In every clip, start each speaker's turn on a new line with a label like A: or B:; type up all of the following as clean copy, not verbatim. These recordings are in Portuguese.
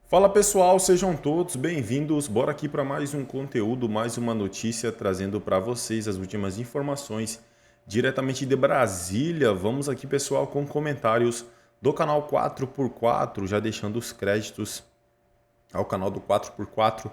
A: Fala pessoal, sejam todos bem-vindos. Bora aqui para mais um conteúdo, mais uma notícia trazendo para vocês as últimas informações diretamente de Brasília. Vamos aqui, pessoal, com comentários do canal 4x4, já deixando os créditos ao canal do 4x4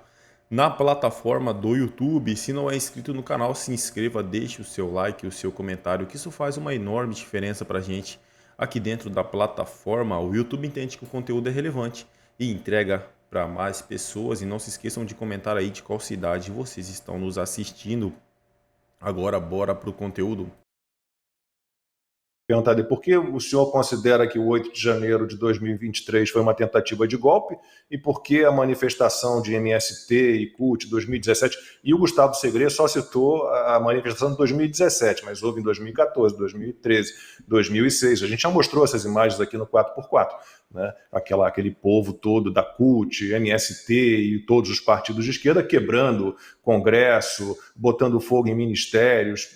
A: na plataforma do YouTube. Se não é inscrito no canal, se inscreva, deixe o seu like, o seu comentário, que isso faz uma enorme diferença para a gente aqui dentro da plataforma. O YouTube entende que o conteúdo é relevante e entrega para mais pessoas. E não se esqueçam de comentar aí de qual cidade vocês estão nos assistindo. Agora bora para o conteúdo.
B: Perguntar por que o senhor considera que o 8 de janeiro de 2023 foi uma tentativa de golpe e por que a manifestação de MST e CUT 2017, e o Gustavo Segre só citou a manifestação de 2017, mas houve em 2014, 2013, 2006. A gente já mostrou essas imagens aqui no 4x4, né? Aquele povo todo da CUT, MST e todos os partidos de esquerda quebrando Congresso, botando fogo em ministérios.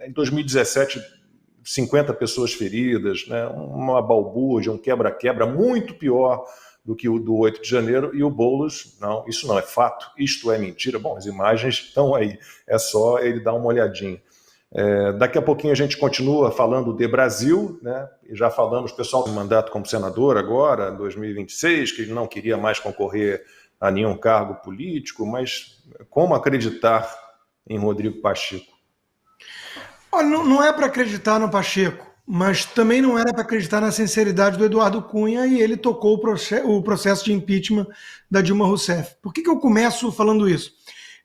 B: Em 2017, 50 pessoas feridas, né? Uma balbúrdia, um quebra-quebra muito pior do que o do 8 de janeiro, e o Boulos, não, isso não é fato, isto é mentira. Bom, as imagens estão aí, é só ele dar uma olhadinha. Daqui a pouquinho a gente continua falando de Brasil, né? E já falamos, pessoal, do mandato como senador agora, 2026, que ele não queria mais concorrer a nenhum cargo político, mas como acreditar em Rodrigo Pacheco?
C: Olha, não é para acreditar no Pacheco, mas também não era para acreditar na sinceridade do Eduardo Cunha, e ele tocou o processo de impeachment da Dilma Rousseff. Por que eu começo falando isso?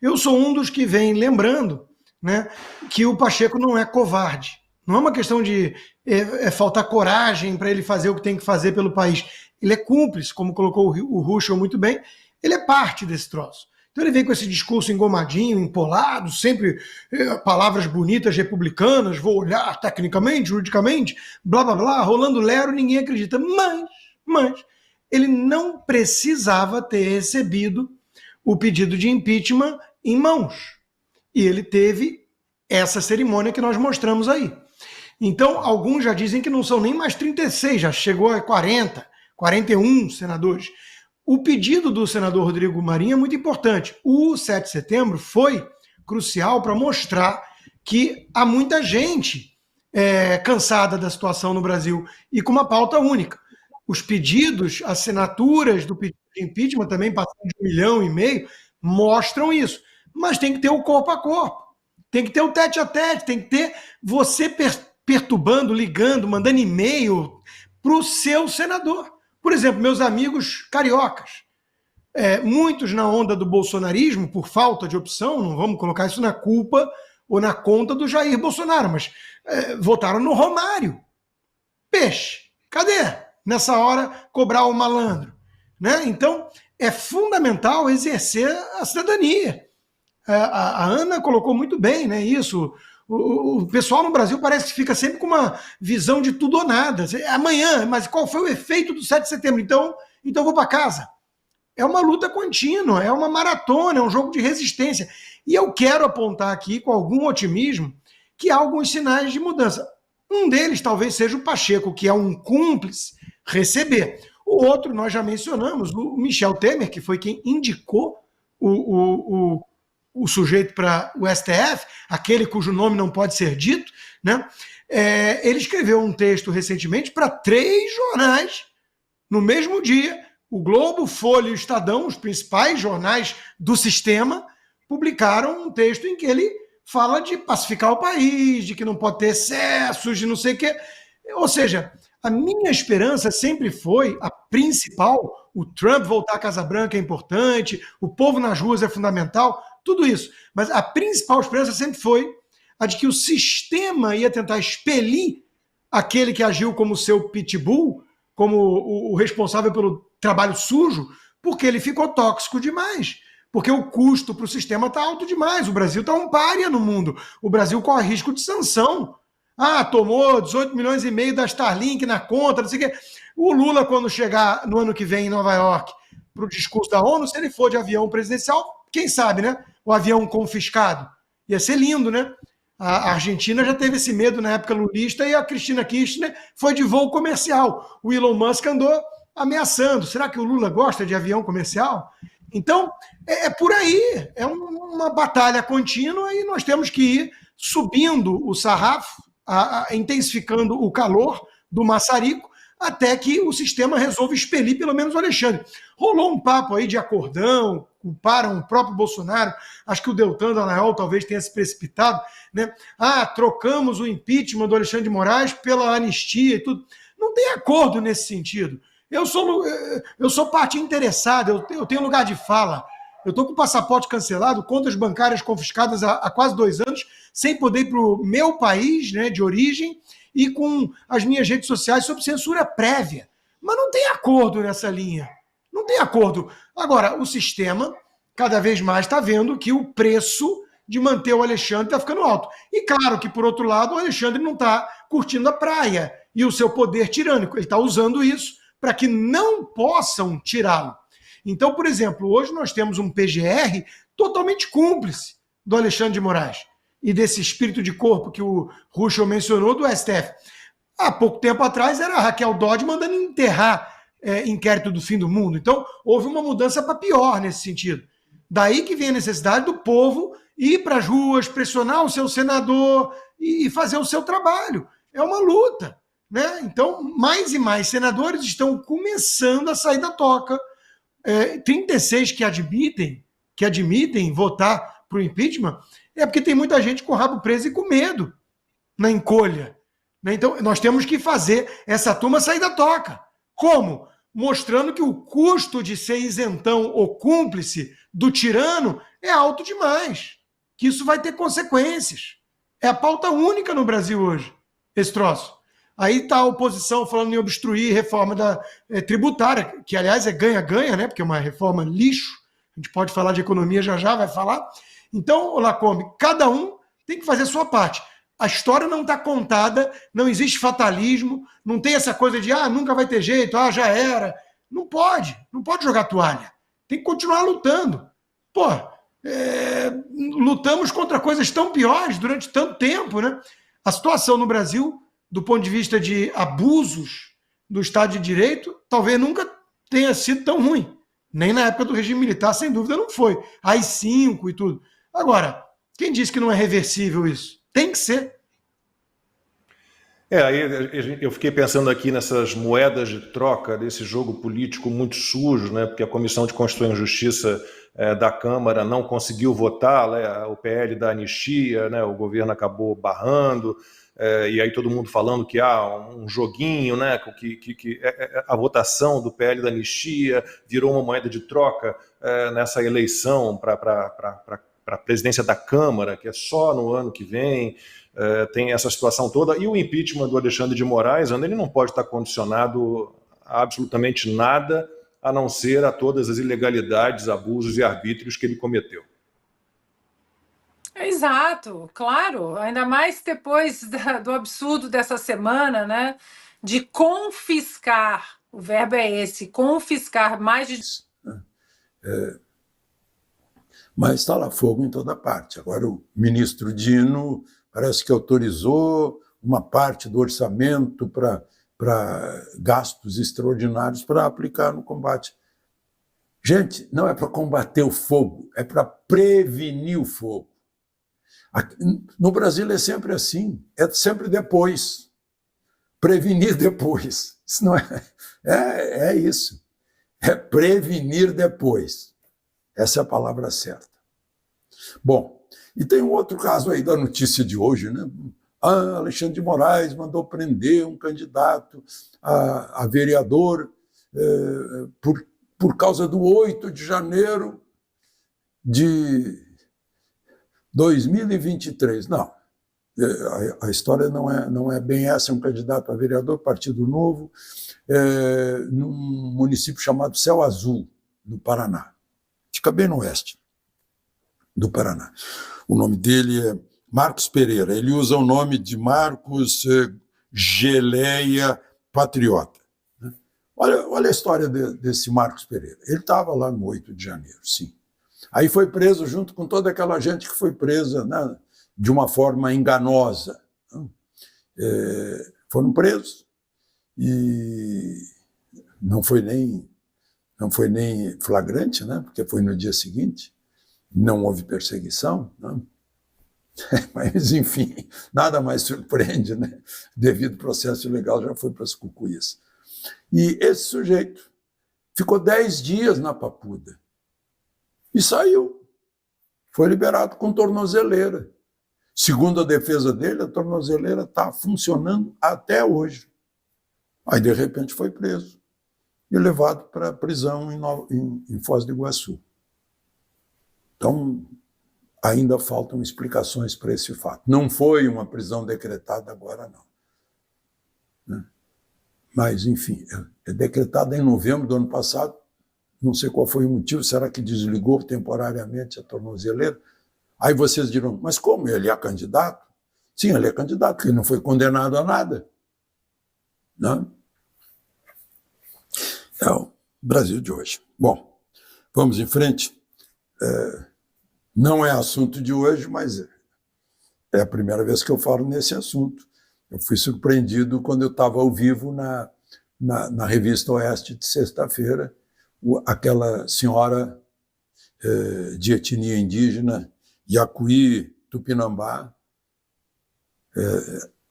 C: Eu sou um dos que vem lembrando, né, que o Pacheco não é covarde. Não é uma questão de faltar coragem para ele fazer o que tem que fazer pelo país. Ele é cúmplice, como colocou o Ruschel muito bem, ele é parte desse troço. Então ele vem com esse discurso engomadinho, empolado, sempre palavras bonitas republicanas, vou olhar tecnicamente, juridicamente, blá blá blá, rolando lero, ninguém acredita. Mas ele não precisava ter recebido o pedido de impeachment em mãos. E ele teve essa cerimônia que nós mostramos aí. Então, alguns já dizem que não são nem mais 36, já chegou a 40, 41 senadores. O pedido do senador Rodrigo Marinho é muito importante. O 7 de setembro foi crucial para mostrar que há muita gente cansada da situação no Brasil e com uma pauta única. Os pedidos, assinaturas do pedido de impeachment, também passando de 1,5 milhão, mostram isso. Mas tem que ter o corpo a corpo, tem que ter o tete a tete, tem que ter você perturbando, ligando, mandando e-mail para o seu senador. Por exemplo, meus amigos cariocas, muitos na onda do bolsonarismo, por falta de opção, não vamos colocar isso na culpa ou na conta do Jair Bolsonaro, mas votaram no Romário. Peixe, cadê? Nessa hora, cobrar o malandro. Né? Então, é fundamental exercer a cidadania. A Ana colocou muito bem, né, isso. O pessoal no Brasil parece que fica sempre com uma visão de tudo ou nada. Amanhã, mas qual foi o efeito do 7 de setembro? Então vou para casa. É uma luta contínua, é uma maratona, é um jogo de resistência. E eu quero apontar aqui, com algum otimismo, que há alguns sinais de mudança. Um deles talvez seja o Pacheco, que é um cúmplice, receber. O outro, nós já mencionamos, o Michel Temer, que foi quem indicou o sujeito para o STF, aquele cujo nome não pode ser dito, né? Ele escreveu um texto recentemente para 3 jornais no mesmo dia. O Globo, Folha e o Estadão, os principais jornais do sistema, publicaram um texto em que ele fala de pacificar o país, de que não pode ter excessos, de não sei o quê. Ou seja, a minha esperança sempre foi, a principal, o Trump voltar à Casa Branca é importante, o povo nas ruas é fundamental, tudo isso. Mas a principal esperança sempre foi a de que o sistema ia tentar expelir aquele que agiu como seu pitbull, como o responsável pelo trabalho sujo, porque ele ficou tóxico demais. Porque o custo para o sistema está alto demais. O Brasil está um pária no mundo. O Brasil corre risco de sanção. Tomou 18,5 milhões da Starlink na conta, não sei o quê. O Lula, quando chegar no ano que vem em Nova York para o discurso da ONU, se ele for de avião presidencial, quem sabe, né? O avião confiscado. Ia ser lindo, né? A Argentina já teve esse medo na época lulista e a Cristina Kirchner foi de voo comercial. O Elon Musk andou ameaçando. Será que o Lula gosta de avião comercial? Então, é por aí, é uma batalha contínua e nós temos que ir subindo o sarrafo, intensificando o calor do maçarico, até que o sistema resolva expelir pelo menos o Alexandre. Rolou um papo aí de acordão, culparam o próprio Bolsonaro, acho que o Deltan Dallagnol talvez tenha se precipitado, né? Trocamos o impeachment do Alexandre de Moraes pela anistia e tudo. Não tem acordo nesse sentido. Eu sou parte interessada, eu tenho lugar de fala. Eu estou com o passaporte cancelado, contas bancárias confiscadas há quase 2 anos, sem poder ir para o meu país, né, de origem, e com as minhas redes sociais sob censura prévia. Mas não tem acordo nessa linha. Não tem acordo. Agora, o sistema cada vez mais está vendo que o preço de manter o Alexandre está ficando alto. E claro que, por outro lado, o Alexandre não está curtindo a praia e o seu poder tirânico. Ele está usando isso para que não possam tirá-lo. Então, por exemplo, hoje nós temos um PGR totalmente cúmplice do Alexandre de Moraes e desse espírito de corpo que o Ruschel mencionou do STF. Há pouco tempo atrás era a Raquel Dodge mandando enterrar inquérito do fim do mundo. Então, houve uma mudança para pior nesse sentido. Daí que vem a necessidade do povo ir para as ruas, pressionar o seu senador e fazer o seu trabalho. É uma luta, né? Então, mais e mais senadores estão começando a sair da toca. 36 que admitem votar para o impeachment, é porque tem muita gente com o rabo preso e com medo na encolha. Né? Então, nós temos que fazer essa turma sair da toca. Como? Mostrando que o custo de ser isentão ou cúmplice do tirano é alto demais. Que isso vai ter consequências. É a pauta única no Brasil hoje, esse troço. Aí está a oposição falando em obstruir reforma tributária, que, aliás, é ganha-ganha, né? Porque é uma reforma lixo. A gente pode falar de economia já, vai falar. Então, Lacombe, cada um tem que fazer a sua parte. A história não está contada, não existe fatalismo, não tem essa coisa de nunca vai ter jeito, já era. Não pode jogar toalha. Tem que continuar lutando. Lutamos contra coisas tão piores durante tanto tempo, né? A situação no Brasil, do ponto de vista de abusos do Estado de Direito, talvez nunca tenha sido tão ruim. Nem na época do regime militar, sem dúvida, não foi. AI-5 e tudo. Agora, quem disse que não é reversível isso? Tem que ser.
B: Aí eu fiquei pensando aqui nessas moedas de troca desse jogo político muito sujo, né? Porque a Comissão de Constituição e Justiça da Câmara não conseguiu votar, né? O PL da anistia, né? O governo acabou barrando, e aí todo mundo falando que há um joguinho, né? Que a votação do PL da anistia virou uma moeda de troca nessa eleição para a presidência da Câmara, que é só no ano que vem. Tem essa situação toda, e o impeachment do Alexandre de Moraes, ele não pode estar condicionado a absolutamente nada, a não ser a todas as ilegalidades, abusos e arbítrios que ele cometeu.
D: Exato, claro, ainda mais depois do absurdo dessa semana, né, de confiscar, o verbo é esse, confiscar mais de...
E: Mas está lá fogo em toda parte. Agora o ministro Dino parece que autorizou uma parte do orçamento para gastos extraordinários para aplicar no combate. Gente, não é para combater o fogo, é para prevenir o fogo. No Brasil é sempre assim, é sempre depois. Prevenir depois. Isso não é isso. É prevenir depois. Essa é a palavra certa. Bom, e tem um outro caso aí da notícia de hoje, né? Alexandre de Moraes mandou prender um candidato a vereador por causa do 8 de janeiro de 2023. Não, a história não é bem essa. É um candidato a vereador, Partido Novo, num município chamado Céu Azul, no Paraná. Fica bem no oeste do Paraná. O nome dele é Marcos Pereira. Ele usa o nome de Marcos Geleia Patriota. Olha a história desse Marcos Pereira. Ele estava lá no 8 de janeiro, sim. Aí foi preso junto com toda aquela gente que foi presa, né, de uma forma enganosa. Foram presos e não foi nem flagrante, né? Porque foi no dia seguinte, não houve perseguição, né? Mas, enfim, nada mais surpreende, né? Devido processo legal já foi para as cucuias. E esse sujeito ficou 10 dias na Papuda e saiu. Foi liberado com tornozeleira. Segundo a defesa dele, a tornozeleira está funcionando até hoje. Aí, de repente, foi preso e levado para a prisão em Foz do Iguaçu. Então, ainda faltam explicações para esse fato. Não foi uma prisão decretada agora, não. Mas, enfim, é decretada em novembro do ano passado. Não sei qual foi o motivo. Será que desligou temporariamente a tornozeleira? Aí vocês dirão, mas como? Ele é candidato? Sim, ele é candidato, porque ele não foi condenado a nada. Não? É o Brasil de hoje. Bom, vamos em frente. Não é assunto de hoje, mas é a primeira vez que eu falo nesse assunto. Eu fui surpreendido quando eu estava ao vivo na Revista Oeste de sexta-feira, aquela senhora de etnia indígena, Yacuí Tupinambá,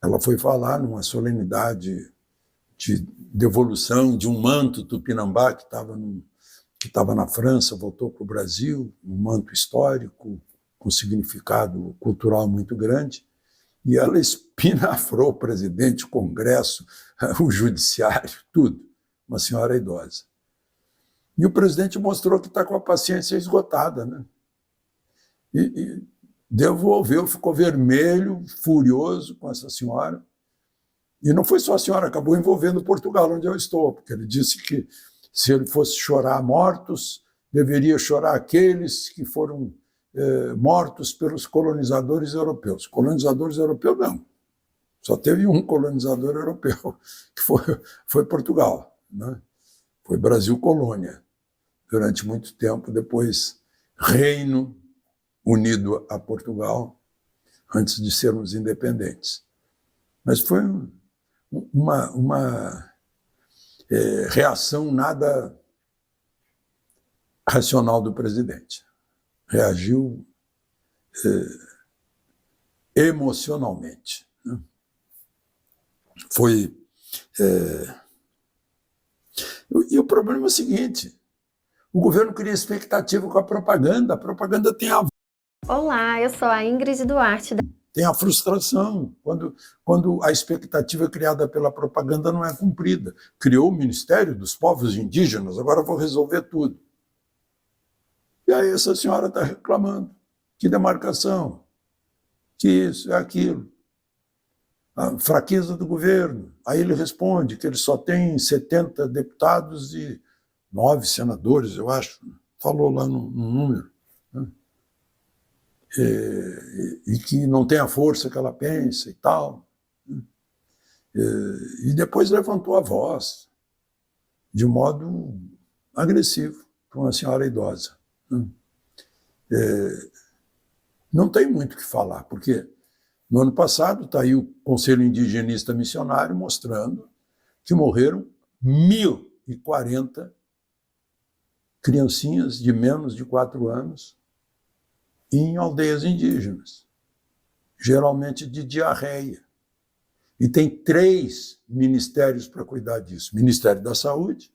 E: ela foi falar numa solenidade de devolução de um manto Tupinambá que estava na França, voltou para o Brasil, um manto histórico com significado cultural muito grande, e ela espinafrou o presidente, o Congresso, o judiciário, tudo. Uma senhora idosa. E o presidente mostrou que está com a paciência esgotada, né? E devolveu, ficou vermelho, furioso com essa senhora. E não foi só a senhora, acabou envolvendo Portugal, onde eu estou, porque ele disse que se ele fosse chorar mortos, deveria chorar aqueles que foram mortos pelos colonizadores europeus. Colonizadores europeus, não. Só teve um colonizador europeu, que foi Portugal, né? Foi Brasil colônia, durante muito tempo, depois Reino unido a Portugal, antes de sermos independentes. Mas foi uma reação nada racional do presidente. Reagiu emocionalmente, né? E o problema é o seguinte: o governo cria expectativa com a propaganda tem a...
F: Olá, eu sou a Ingrid Duarte.
E: Tem a frustração quando a expectativa criada pela propaganda não é cumprida. Criou o Ministério dos Povos Indígenas, agora vou resolver tudo. E aí essa senhora está reclamando. Que demarcação, que isso, é aquilo. A fraqueza do governo. Aí ele responde que ele só tem 70 deputados e 9 senadores, eu acho. Falou lá no número. Né? E que não tem a força que ela pensa e tal. E depois levantou a voz de modo agressivo para uma senhora idosa. Não tem muito o que falar, porque no ano passado está aí o Conselho Indigenista Missionário mostrando que morreram 1.040 criancinhas de menos de 4 anos em aldeias indígenas, geralmente de diarreia. E tem 3 ministérios para cuidar disso: Ministério da Saúde,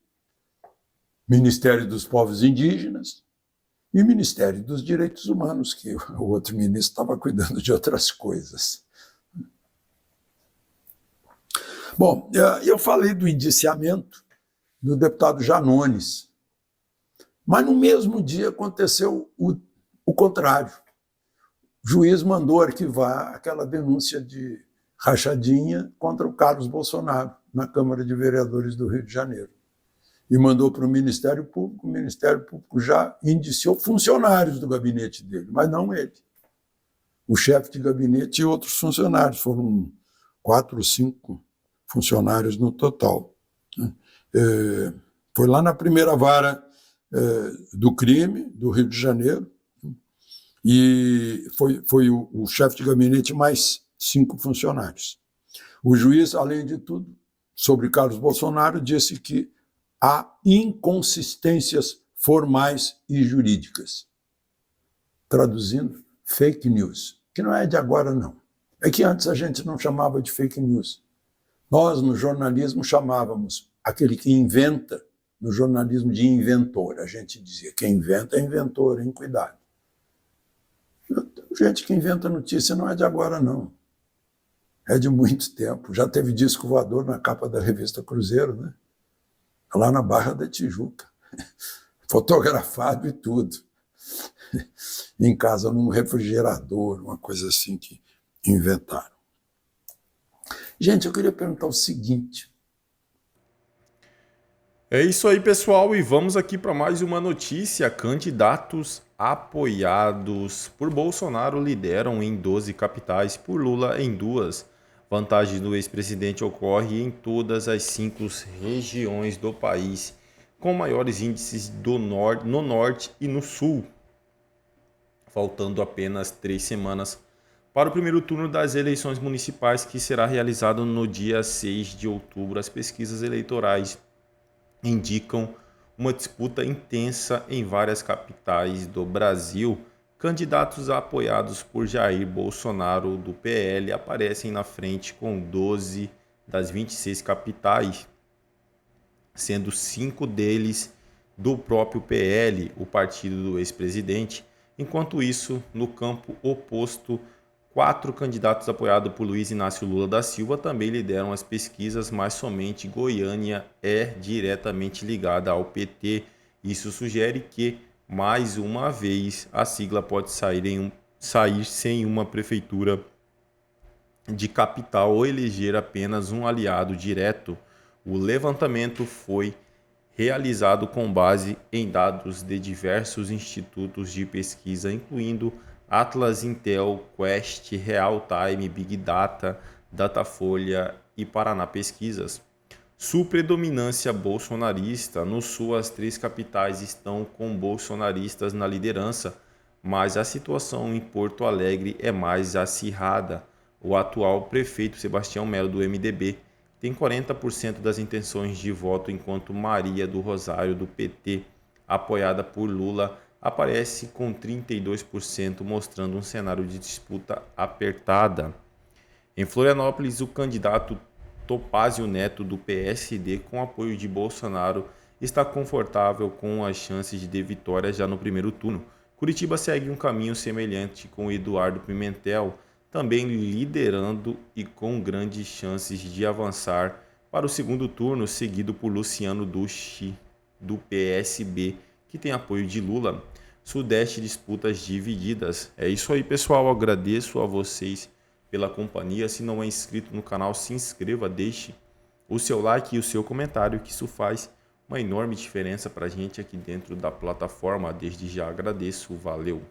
E: Ministério dos Povos Indígenas e Ministério dos Direitos Humanos, que o outro ministro estava cuidando de outras coisas. Bom, eu falei do indiciamento do deputado Janones, mas no mesmo dia aconteceu o contrário. O juiz mandou arquivar aquela denúncia de rachadinha contra o Carlos Bolsonaro na Câmara de Vereadores do Rio de Janeiro. E mandou para o Ministério Público. O Ministério Público já indiciou funcionários do gabinete dele, mas não ele. O chefe de gabinete e outros funcionários. Foram 4 ou 5 funcionários no total. Foi lá na primeira vara do crime do Rio de Janeiro, e foi o chefe de gabinete mais 5 funcionários. O juiz, além de tudo, sobre Carlos Bolsonaro, disse que há inconsistências formais e jurídicas. Traduzindo, fake news, que não é de agora, não. É que antes a gente não chamava de fake news. Nós, no jornalismo, chamávamos aquele que inventa, no jornalismo, de inventor. A gente dizia, quem inventa é inventor, hein? Cuidado. Gente que inventa notícia não é de agora, não. É de muito tempo. Já teve disco voador na capa da revista Cruzeiro, né? Lá na Barra da Tijuca. Fotografado e tudo. Em casa, num refrigerador, uma coisa assim que inventaram. Gente, eu queria perguntar o seguinte.
A: É isso aí, pessoal, e vamos aqui para mais uma notícia. Candidatos apoiados por Bolsonaro lideram em 12 capitais, por Lula em 2. Vantagem do ex-presidente ocorre em todas as 5 regiões do país, com maiores índices no norte e no sul. Faltando apenas 3 semanas para o primeiro turno das eleições municipais, que será realizado no dia 6 de outubro. As pesquisas eleitorais indicam uma disputa intensa em várias capitais do Brasil. Candidatos apoiados por Jair Bolsonaro, do PL, aparecem na frente com 12 das 26 capitais, sendo 5 deles do próprio PL, o partido do ex-presidente. Enquanto isso, no campo oposto, 4 candidatos apoiados por Luiz Inácio Lula da Silva também lideram as pesquisas, mas somente Goiânia é diretamente ligada ao PT. Isso sugere que, mais uma vez, a sigla pode sair sem uma prefeitura de capital ou eleger apenas um aliado direto. O levantamento foi realizado com base em dados de diversos institutos de pesquisa, incluindo Atlas, Intel, Quest, Real Time, Big Data, Datafolha e Paraná Pesquisas. Sul, predominância bolsonarista. No sul, as 3 capitais estão com bolsonaristas na liderança, mas a situação em Porto Alegre é mais acirrada. O atual prefeito Sebastião Melo, do MDB, tem 40% das intenções de voto, enquanto Maria do Rosário, do PT, apoiada por Lula, aparece com 32%, mostrando um cenário de disputa apertada. Em Florianópolis, o candidato Topázio Neto, do PSD, com apoio de Bolsonaro, está confortável com as chances de vitória já no primeiro turno. Curitiba segue um caminho semelhante, com Eduardo Pimentel também liderando e com grandes chances de avançar para o segundo turno, seguido por Luciano Duchi, do PSB, que tem apoio de Lula. Sudeste, disputas divididas. É isso aí, pessoal. Eu agradeço a vocês pela companhia. Se não é inscrito no canal, se inscreva, deixe o seu like e o seu comentário, que isso faz uma enorme diferença para a gente aqui dentro da plataforma. Desde já agradeço. Valeu!